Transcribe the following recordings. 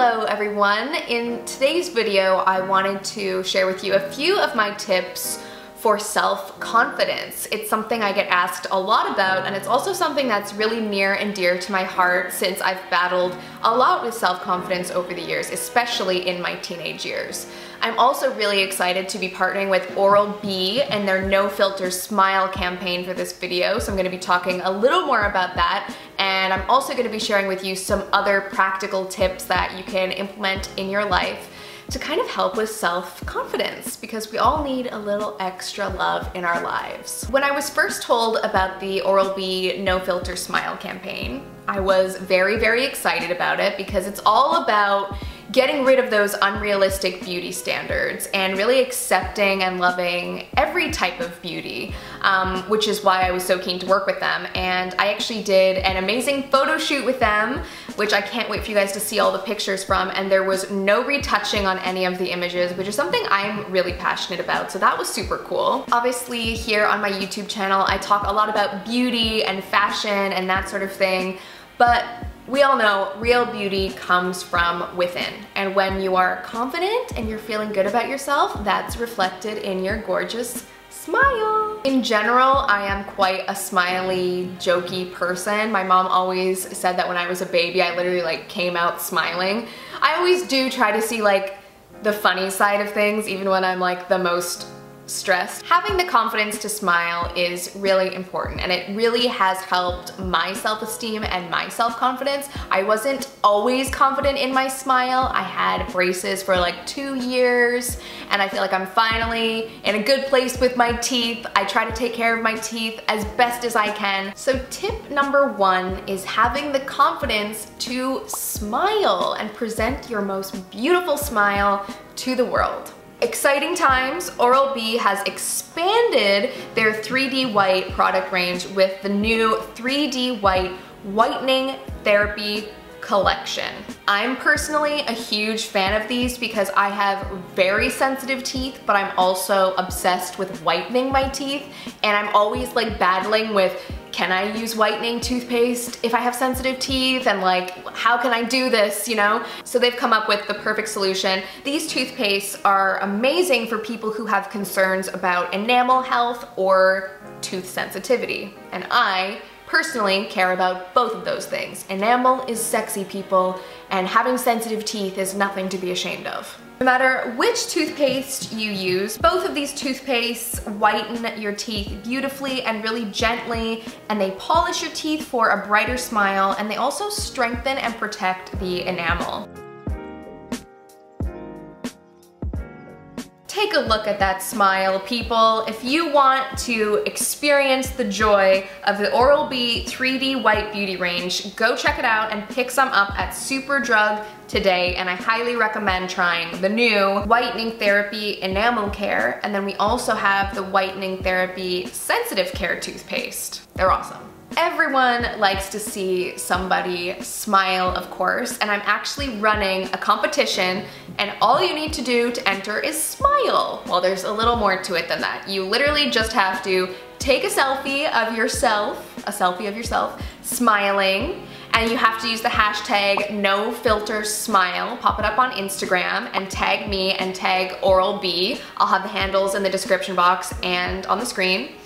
Hello everyone! In today's video I wanted to share with you a few of my tips for self-confidence. It's something I get asked a lot about, and it's also something that's really near and dear to my heart since I've battled a lot with self-confidence over the years, especially in my teenage years. I'm also really excited to be partnering with OralB and their No Filter Smile campaign for this video, so I'm going to be talking a little more about that, and I'm also going to be sharing with you some other practical tips that you can implement in your life to kind of help with self-confidence, because we all need a little extra love in our lives. When I was first told about the OralB No Filter Smile campaign, I was very excited about it because it's all about getting rid of those unrealistic beauty standards and really accepting and loving every type of beauty, which is why I was so keen to work with them. And I actually did an amazing photo shoot with them, which I can't wait for you guys to see all the pictures from, and there was no retouching on any of the images, which is something I'm really passionate about, so that was super cool. Obviously here on my YouTube channel I talk a lot about beauty and fashion and that sort of thing, but we all know real beauty comes from within, and when you are confident and you're feeling good about yourself, that's reflected in your gorgeous smile. In general, I am quite a smiley, jokey person. My mom always said that when I was a baby, I literally came out smiling. I always do try to see the funny side of things, even when I'm the most stressed. Having the confidence to smile is really important, and it really has helped my self-esteem and my self-confidence. I wasn't always confident in my smile. I had braces for 2 years, and I feel like I'm finally in a good place with my teeth. I try to take care of my teeth as best as I can. So tip number 1 is having the confidence to smile and present your most beautiful smile to the world. Exciting times. OralB has expanded their 3D White product range with the new 3D White Whitening Therapy collection. I'm personally a huge fan of these because I have very sensitive teeth, but I'm also obsessed with whitening my teeth, and I'm always battling with, can I use whitening toothpaste if I have sensitive teeth, and how can I do this, you know? So they've come up with the perfect solution. These toothpastes are amazing for people who have concerns about enamel health or tooth sensitivity, and I personally care about both of those things. Enamel is sexy, people, and having sensitive teeth is nothing to be ashamed of. No matter which toothpaste you use, both of these toothpastes whiten your teeth beautifully and really gently, and they polish your teeth for a brighter smile, and they also strengthen and protect the enamel. Take a look at that smile, people. If you want to experience the joy of the OralB 3D White Beauty range, go check it out and pick some up at Superdrug today, and I highly recommend trying the new Whitening Therapy Enamel Care, and then we also have the Whitening Therapy Sensitive Care toothpaste. They're awesome. Everyone likes to see somebody smile, of course, and I'm actually running a competition, and all you need to do to enter is smile. Well, there's a little more to it than that. You literally just have to take a selfie of yourself, smiling, and you have to use the hashtag #NoFilterSmile, pop it up on Instagram, and tag me and tag OralB. I'll have the handles in the description box and on the screen.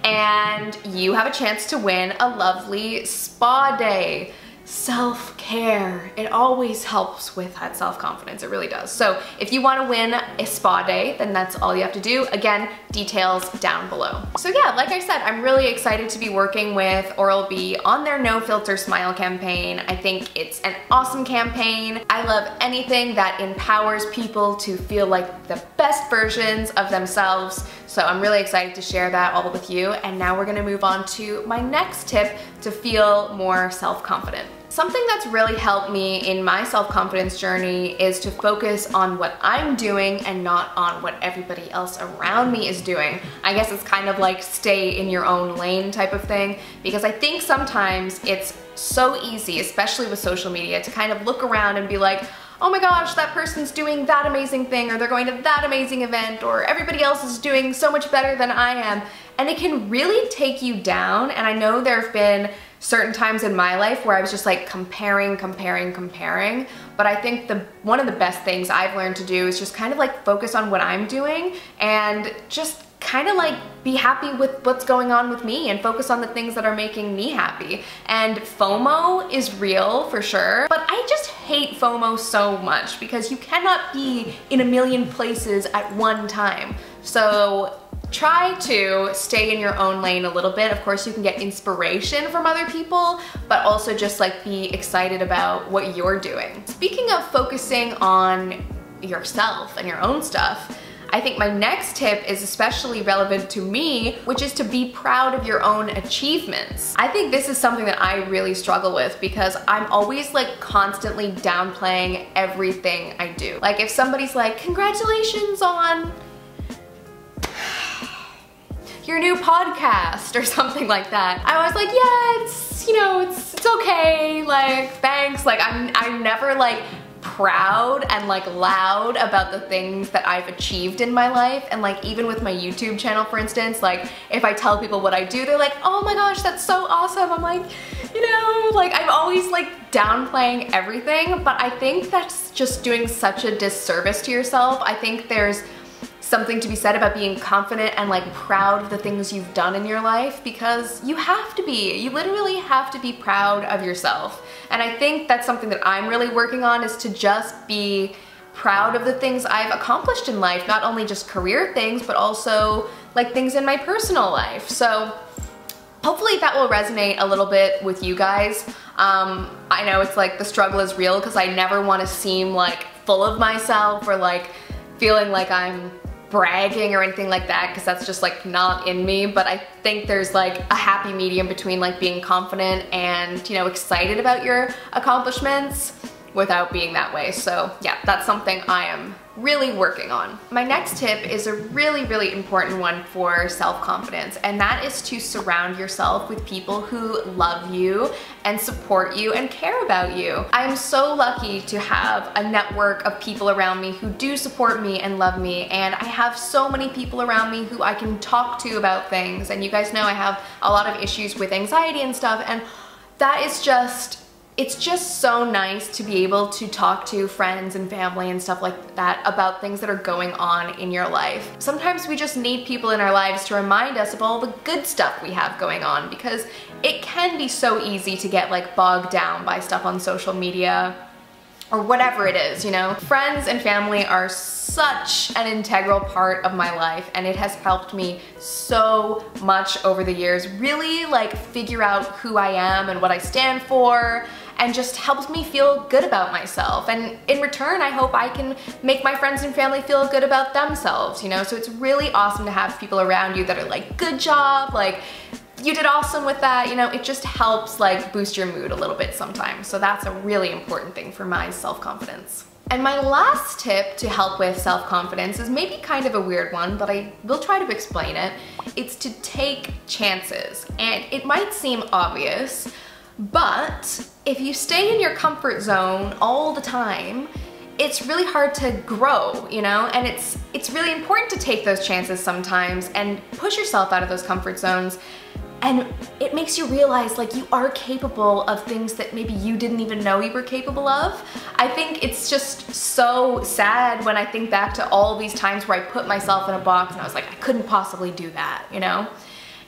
And you have a chance to win a lovely spa day. Self-care. It always helps with that self-confidence. It really does. So if you want to win a spa day, then that's all you have to do. Again, details down below. So yeah, like I said, I'm really excited to be working with OralB on their No Filter Smile campaign. I think it's an awesome campaign. I love anything that empowers people to feel like the best versions of themselves. So I'm really excited to share that all with you. And now we're gonna move on to my next tip to feel more self-confident. Something that's really helped me in my self-confidence journey is to focus on what I'm doing and not on what everybody else around me is doing. I guess it's kind of like stay in your own lane type of thing, because I think sometimes it's so easy, especially with social media, to kind of look around and be like, oh my gosh, that person's doing that amazing thing, or they're going to that amazing event, or everybody else is doing so much better than I am. And it can really take you down. And I know there have been certain times in my life where I was just like comparing. But I think one of the best things I've learned to do is just kind of like focus on what I'm doing and just kind of like be happy with what's going on with me and focus on the things that are making me happy. And FOMO is real for sure, but I just hate FOMO so much because you cannot be in a million places at one time. So try to stay in your own lane a little bit. Of course, you can get inspiration from other people, but also just like be excited about what you're doing. Speaking of focusing on yourself and your own stuff, I think my next tip is especially relevant to me, which is to be proud of your own achievements. I think this is something that I really struggle with because I'm always like constantly downplaying everything I do. Like if somebody's like, congratulations on your new podcast or something like that, I was like, yeah, it's, you know, it's okay, like, thanks. Like I'm never like proud and like loud about the things that I've achieved in my life. And like even with my YouTube channel, for instance, like if I tell people what I do, they're like, oh my gosh, that's so awesome. I'm like, you know, like I'm always like downplaying everything, but I think that's just doing such a disservice to yourself. I think there's something to be said about being confident and like proud of the things you've done in your life, because you have to be. You literally have to be proud of yourself. And I think that's something that I'm really working on, is to just be proud of the things I've accomplished in life, not only just career things, but also like things in my personal life. So hopefully that will resonate a little bit with you guys. I know it's like the struggle is real because I never want to seem like full of myself or like feeling like I'm bragging or anything like that, because that's just like not in me. But I think there's like a happy medium between like being confident and, you know, excited about your accomplishments without being that way. So yeah, that's something I am really working on. My next tip is a really important one for self-confidence, and that is to surround yourself with people who love you and support you and care about you. I am so lucky to have a network of people around me who do support me and love me, and I have so many people around me who I can talk to about things. And you guys know I have a lot of issues with anxiety and stuff, and that is just, it's just so nice to be able to talk to friends and family and stuff like that about things that are going on in your life. Sometimes we just need people in our lives to remind us of all the good stuff we have going on, because it can be so easy to get like bogged down by stuff on social media or whatever it is, you know? Friends and family are such an integral part of my life, and it has helped me so much over the years really like figure out who I am and what I stand for, and just helps me feel good about myself. And in return, I hope I can make my friends and family feel good about themselves, you know? So it's really awesome to have people around you that are like, good job, like, you did awesome with that, you know? It just helps like boost your mood a little bit sometimes. So that's a really important thing for my self-confidence. And my last tip to help with self-confidence is maybe kind of a weird one, but I will try to explain it. It's to take chances. And it might seem obvious, but if you stay in your comfort zone all the time, it's really hard to grow, you know? And it's really important to take those chances sometimes and push yourself out of those comfort zones. And it makes you realize like you are capable of things that maybe you didn't even know you were capable of. I think it's just so sad when I think back to all these times where I put myself in a box and I was like, I couldn't possibly do that, you know?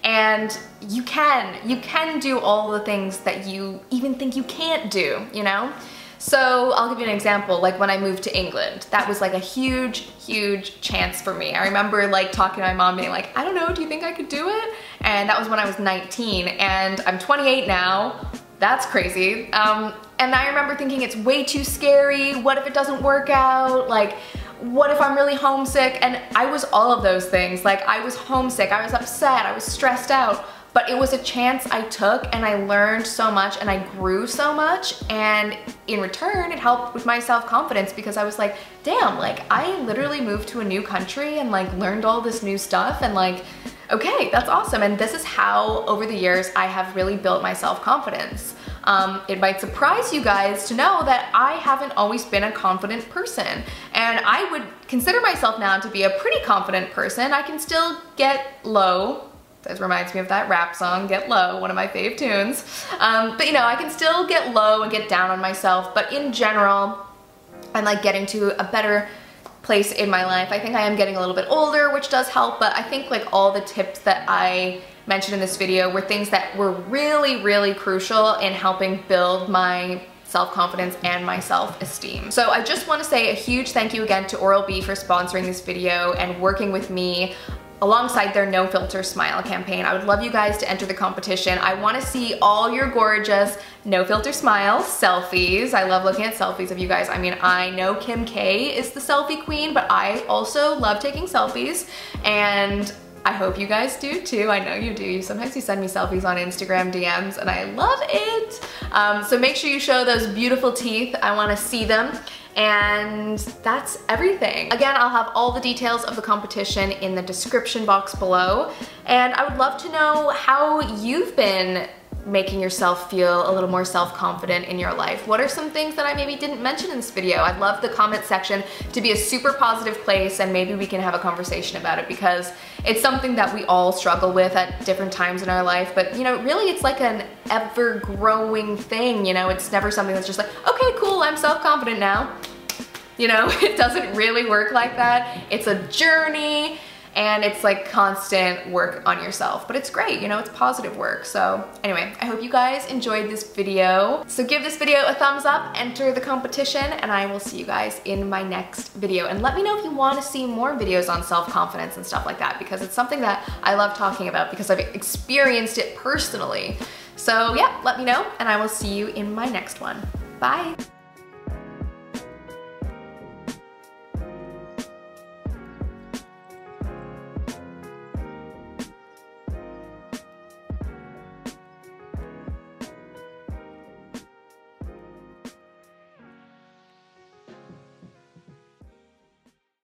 And you can do all the things that you even think you can't do, you know? So I'll give you an example, like when I moved to England, that was like a huge chance for me. I remember like talking to my mom being like, I don't know, do you think I could do it? And that was when I was 19, and I'm 28 now. That's crazy. And I remember thinking it's way too scary. What if it doesn't work out? Like, what if I'm really homesick? And I was all of those things. Like, I was homesick, I was upset, I was stressed out. But it was a chance I took, and I learned so much and I grew so much, and in return it helped with my self-confidence, because I was like, damn, like I literally moved to a new country and like learned all this new stuff, and like, okay, that's awesome. And this is how over the years I have really built my self-confidence. It might surprise you guys to know that I haven't always been a confident person, and I would consider myself now to be a pretty confident person. I can still get low This reminds me of that rap song, Get Low, one of my fave tunes. But you know, I can still get low and get down on myself, but in general, I'm like getting to a better place in my life. I think I am getting a little bit older, which does help, but I think like all the tips that I mentioned in this video were things that were really, really crucial in helping build my self-confidence and my self-esteem. So I just want to say a huge thank you again to OralB for sponsoring this video and working with me alongside their No Filter Smile campaign. I would love you guys to enter the competition. I want to see all your gorgeous No Filter Smile selfies. I love looking at selfies of you guys. I mean, I know Kim K is the selfie queen, but I also love taking selfies, and I hope you guys do too. I know you do. Sometimes you send me selfies on Instagram DMs and I love it. So make sure you show those beautiful teeth. I want to see them. And that's everything. Again, I'll have all the details of the competition in the description box below. And I would love to know how you've been making yourself feel a little more self-confident in your life. What are some things that I maybe didn't mention in this video? I'd love the comment section to be a super positive place, and maybe we can have a conversation about it, because it's something that we all struggle with at different times in our life. But you know, really it's like an ever-growing thing, you know? It's never something that's just like, okay, cool, I'm self-confident now. You know, it doesn't really work like that. It's a journey, and it's like constant work on yourself, but it's great, you know, it's positive work. So anyway, I hope you guys enjoyed this video. So give this video a thumbs up, enter the competition, and I will see you guys in my next video. And let me know if you want to see more videos on self-confidence and stuff like that, because it's something that I love talking about because I've experienced it personally. So yeah, let me know, and I will see you in my next one. Bye.